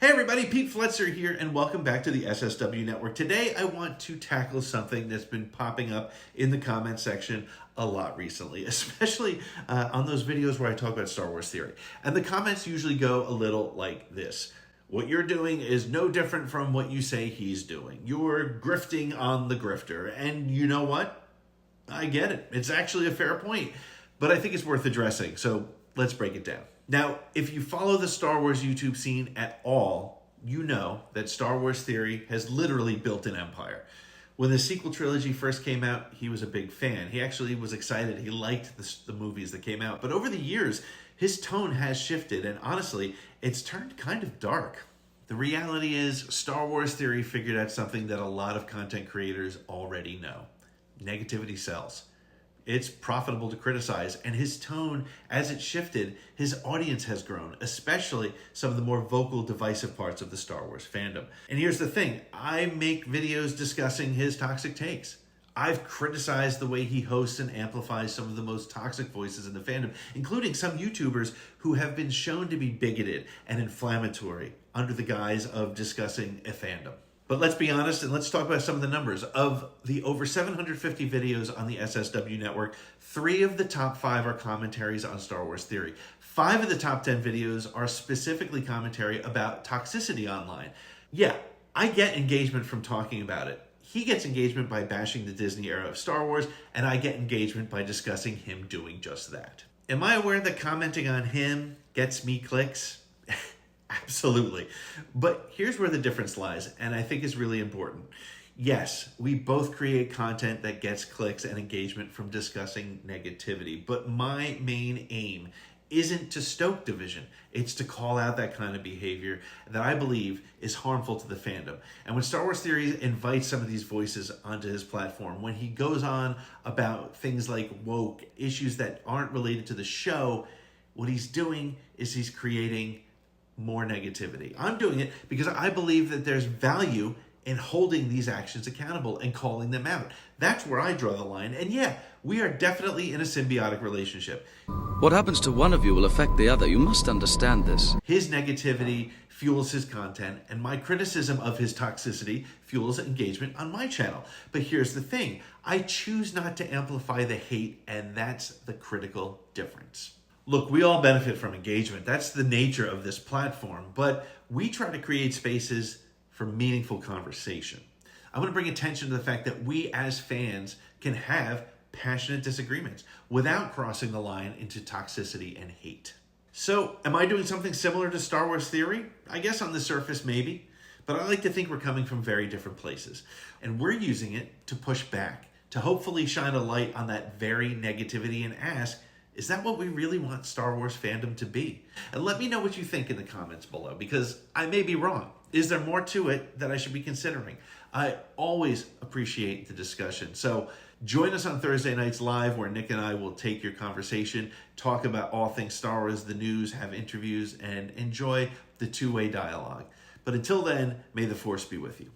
Hey everybody, Pete Fletzer here, and welcome back to the SSW Network. Today I want to tackle something that's been popping up in the comment section a lot recently, especially on those videos where I talk about Star Wars theory. And the comments usually go a little like this. What you're doing is no different from what you say he's doing. You're grifting on the grifter. And you know what? I get it. It's actually a fair point. But I think it's worth addressing. So let's break it down. Now, if you follow the Star Wars YouTube scene at all, you know that Star Wars theory has literally built an empire. When the Sequel Trilogy first came out, he was a big fan. He actually was excited. He liked the movies that came out. But over the years, his tone has shifted, and honestly, it's turned kind of dark. The reality is, Star Wars theory figured out something that a lot of content creators already know. Negativity sells. It's profitable to criticize, and his tone, as it shifted, his audience has grown, especially some of the more vocal, divisive parts of the Star Wars fandom. And here's the thing, I make videos discussing his toxic takes. I've criticized the way he hosts and amplifies some of the most toxic voices in the fandom, including some YouTubers who have been shown to be bigoted and inflammatory under the guise of discussing a fandom. But let's be honest and let's talk about some of the numbers. Of the over 750 videos on the SSW network, 3 of the top 5 are commentaries on Star Wars theory. 5 of the top 10 videos are specifically commentary about toxicity online. Yeah, I get engagement from talking about it. He gets engagement by bashing the Disney era of Star Wars, and I get engagement by discussing him doing just that. Am I aware that commenting on him gets me clicks? Absolutely. But here's where the difference lies, and I think is really important. Yes, we both create content that gets clicks and engagement from discussing negativity, but my main aim isn't to stoke division. It's to call out that kind of behavior that I believe is harmful to the fandom. And when Star Wars Theory invites some of these voices onto his platform, when he goes on about things like woke, issues that aren't related to the show, what he's doing is he's creating more negativity. I'm doing it because I believe that there's value in holding these actions accountable and calling them out. That's where I draw the line. And yeah, we are definitely in a symbiotic relationship. What happens to one of you will affect the other. You must understand this. His negativity fuels his content, and my criticism of his toxicity fuels engagement on my channel. But here's the thing, I choose not to amplify the hate, and that's the critical difference. Look, we all benefit from engagement. That's the nature of this platform, but we try to create spaces for meaningful conversation. I want to bring attention to the fact that we as fans can have passionate disagreements without crossing the line into toxicity and hate. So, am I doing something similar to Star Wars theory? I guess on the surface, maybe, but I like to think we're coming from very different places, and we're using it to push back, to hopefully shine a light on that very negativity and ask, is that what we really want Star Wars fandom to be? And let me know what you think in the comments below, because I may be wrong. Is there more to it that I should be considering? I always appreciate the discussion. So join us on Thursday nights live, where Nick and I will take your conversation, talk about all things Star Wars, the news, have interviews, and enjoy the two-way dialogue. But until then, may the Force be with you.